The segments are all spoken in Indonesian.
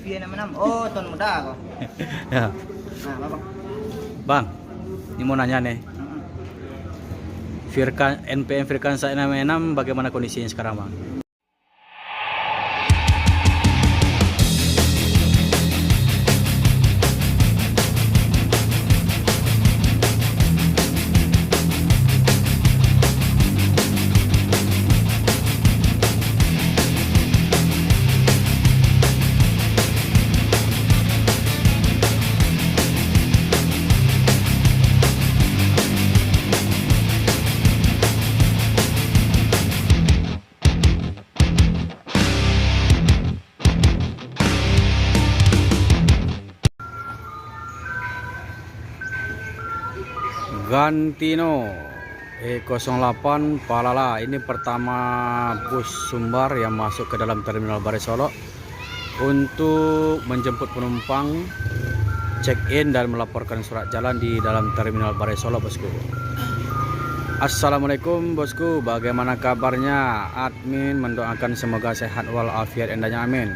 Dia nama oh ton muda kok. Ya. Nah, Bapak. Bang, ini mau nanya nih. NPM Firkansa 66 bagaimana kondisinya sekarang, Bang? Gantino E08 Palala, ini pertama bus Sumbar yang masuk ke dalam terminal Barai Solo untuk menjemput penumpang, check-in dan melaporkan surat jalan di dalam terminal Barai Solo, bosku. Assalamualaikum bosku, bagaimana kabarnya? Admin mendoakan semoga sehat walafiat endanya, amin.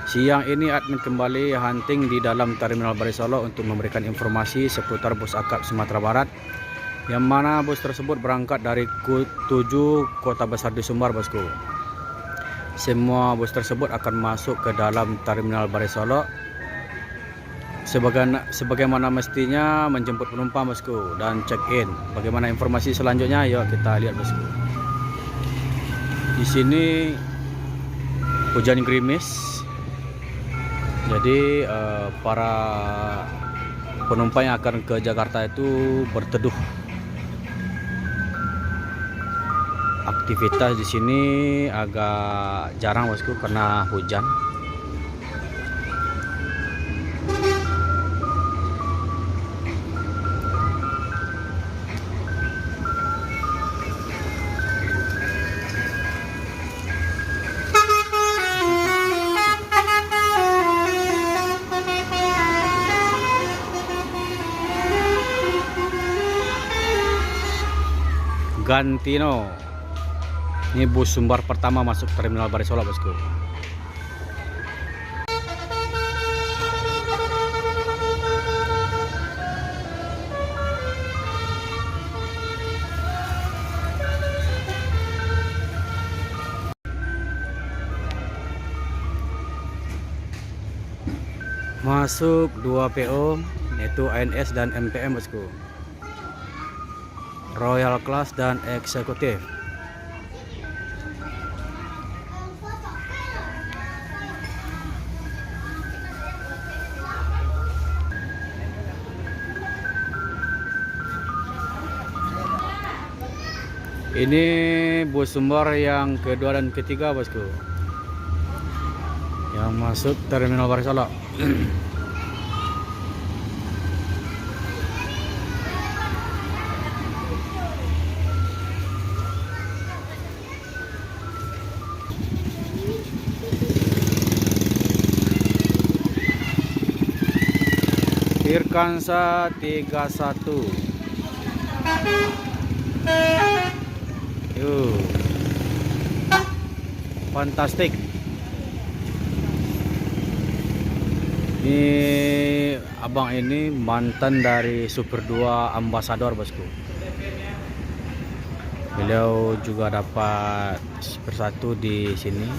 Siang ini admin kembali hunting di dalam terminal Barai Solo untuk memberikan informasi seputar bus akap Sumatera Barat, yang mana bus tersebut berangkat dari 7 kota besar di Sumbar, bosku. Semua bus tersebut akan masuk ke dalam terminal Barai Solo sebagaimana mestinya, menjemput penumpang, bosku, dan check-in. Bagaimana informasi selanjutnya? Yuk kita lihat, bosku. Di sini hujan gerimis. Jadi para penumpang yang akan ke Jakarta itu berteduh. Aktivitas di sini agak jarang, bosku, karena hujan. Gantino, ini bus Sumbar pertama masuk terminal Barai Solo, bosku. Masuk 2 PO, yaitu ANS dan MPM, bosku. Royal Class dan Eksekutif. Ini bus Sumbar yang kedua dan ketiga, bosku, yang masuk terminal Barai Solo. Firkansa 31. Yuh. Fantastik. Ini abang ini mantan dari Super 2 Ambassador, bosku. Beliau juga dapat bersatu di sini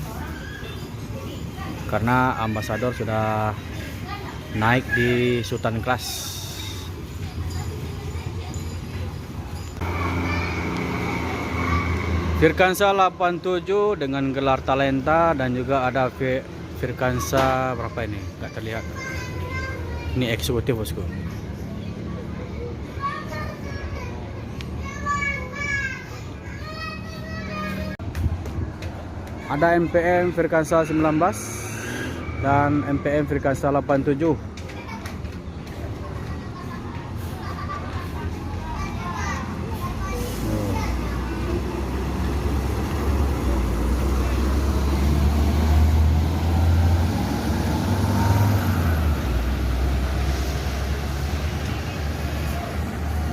karena Ambassador sudah naik di Sultan Class. Firkansa 87 dengan gelar Talenta, dan juga ada Firkansa berapa ini? Nggak terlihat. Ini eksekutif, bosku. Ada MPM Firkansa 19 dan MPM Firkansa 87.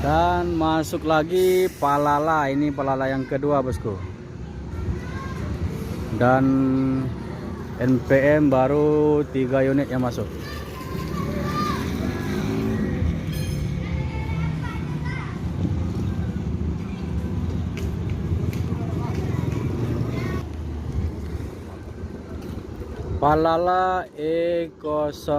Dan masuk lagi Palala, ini Palala yang kedua, bosku. Dan NPM baru 3 unit yang masuk. Palala E04.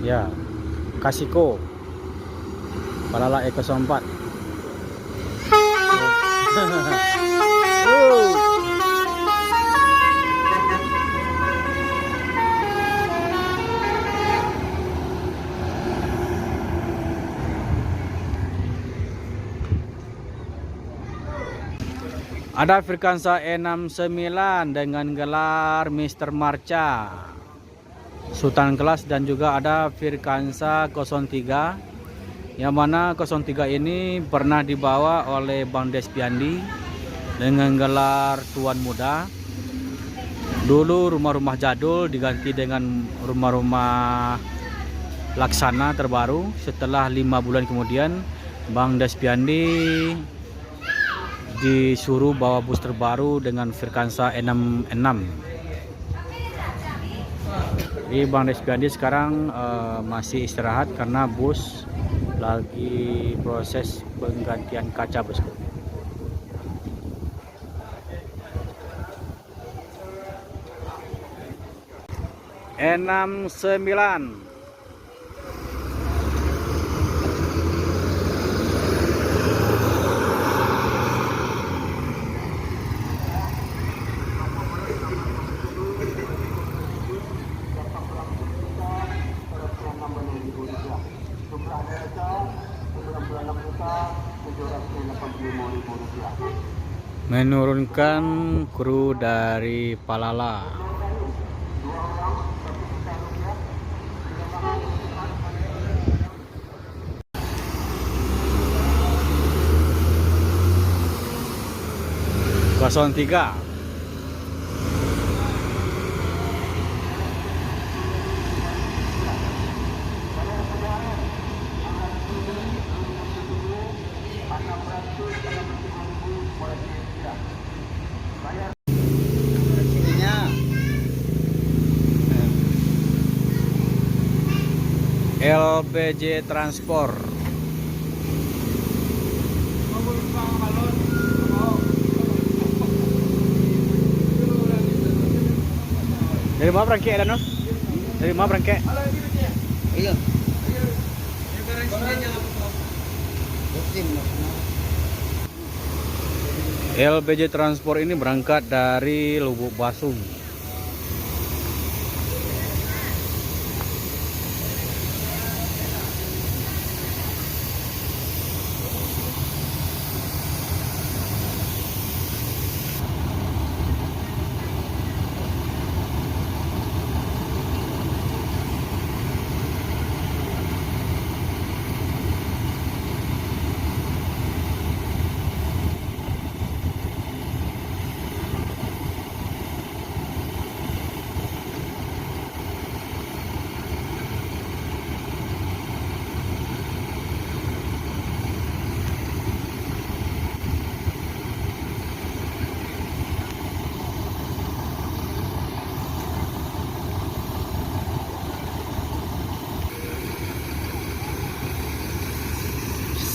Ya, Kasiko. Palala E04. Ada Firkansa E69 dengan gelar Mr. Marcha Sultan kelas, dan juga ada Firkansa 03 yang mana 03 ini pernah dibawa oleh Bang Despiandi dengan gelar Tuan Muda. Dulu rumah-rumah jadul diganti dengan rumah-rumah laksana terbaru. Setelah 5 bulan kemudian Bang Despiandi disuruh bawa bus terbaru dengan Firkansa E66. Jadi Bang Despiandi sekarang masih istirahat karena bus lagi proses penggantian kaca bosku. E69 menurunkan kru dari Palala. Kosong 3. LPJ Transport. Dari mana berangkat Elano? Dari mana berangkat? Iya. LPJ Transport ini berangkat dari Lubuk Basung.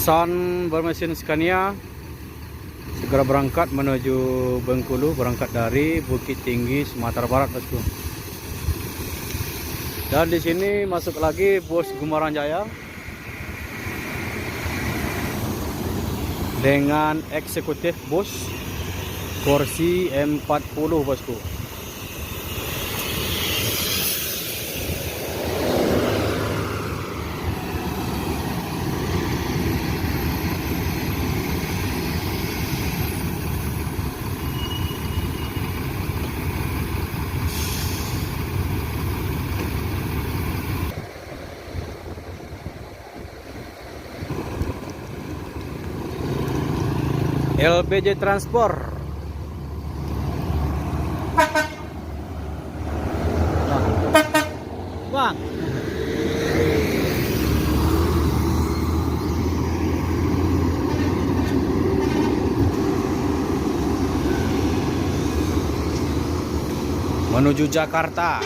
Sun bermesin Scania segera berangkat menuju Bengkulu, berangkat dari Bukit Tinggi, Sumatera Barat, bosku. Dan di sini masuk lagi bus Gumaran Jaya dengan eksekutif bus kursi 40, bosku. LPJ Transport. Bang. menuju Jakarta.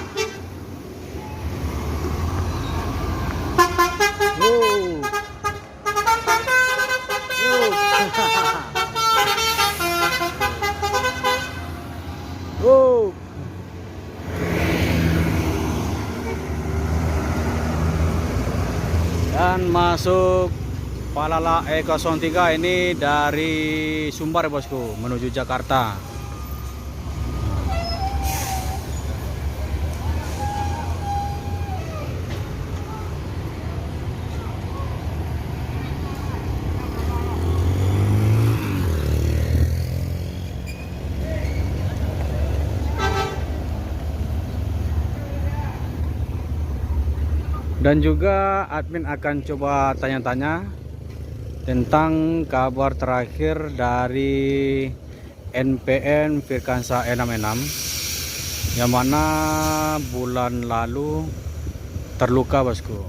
Wow. Wow. Dan masuk Palala E03 ini dari Sumbar bosku menuju Jakarta. Dan juga admin akan coba tanya-tanya tentang kabar terakhir dari NPN Firkansa E66 yang mana bulan lalu terluka bosku.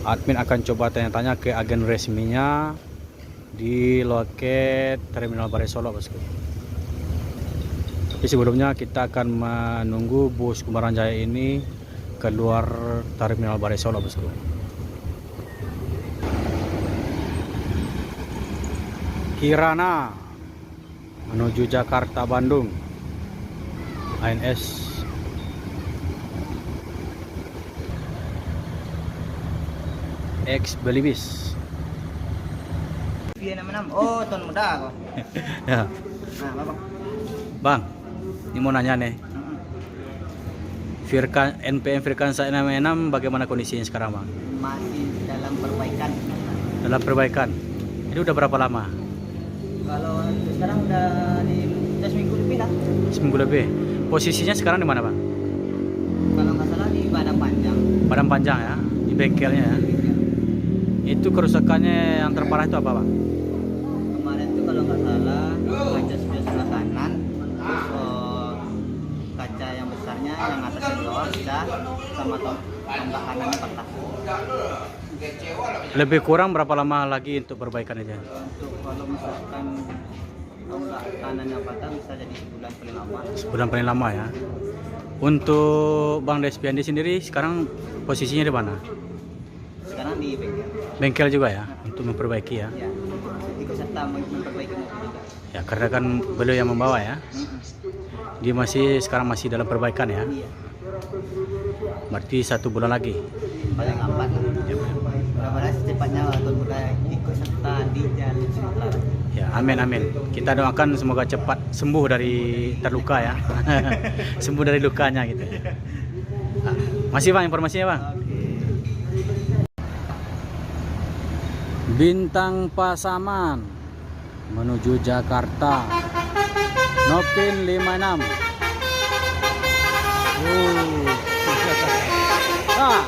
Admin akan coba tanya-tanya ke agen resminya di loket Terminal Barai Solo bosku. Tapi sebelumnya kita akan menunggu bus Kumaran Jaya ini keluar Terminal Barai Solo bosku. Kirana menuju Jakarta Bandung ANS X Belibis. V66. Oh, ton muda kok. Ya. Nah, Bapak. Bang, ini mau nanya nih. NPN Firkansa E66 bagaimana kondisinya sekarang bang? Masih dalam perbaikan. Dalam perbaikan. Ini udah berapa lama? Kalau sekarang udah seminggu lebih lah. Seminggu lebih. Posisinya sekarang di mana bang? Kalau nggak salah di Badan Panjang. Badan Panjang ya, di bengkelnya ya. Itu kerusakannya yang terparah itu apa bang? Kemarin tuh kalau nggak salah kaca sebelah kanan, terus kaca yang besarnya yang atas dan bawah pecah, sama tonggak kanannya patah. Lebih kurang berapa lama lagi untuk perbaikan aja? Untuk kalau misalkan tonggak kanannya patah bisa jadi sebulan paling lama. Sebulan paling lama ya. Untuk Bang Despiandi sendiri sekarang posisinya di mana? Sekarang di bengkel. Bengkel juga ya, untuk memperbaiki ya. Ya, ikut serta memperbaiki mobil juga. Ya karena kan beliau yang membawa ya. Dia sekarang masih dalam perbaikan ya. Iya. Berarti 1 bulan lagi. Paling lambat lah. Mudah-mudahan secepatnya walaupun udah ikut serta di jalur sementara. Ya, amin amin. Kita doakan semoga cepat sembuh dari terluka ya. Sembuh dari lukanya gitu. Nah, masih bang informasinya bang. Bintang Pasaman menuju Jakarta. Nopin 56. Ah.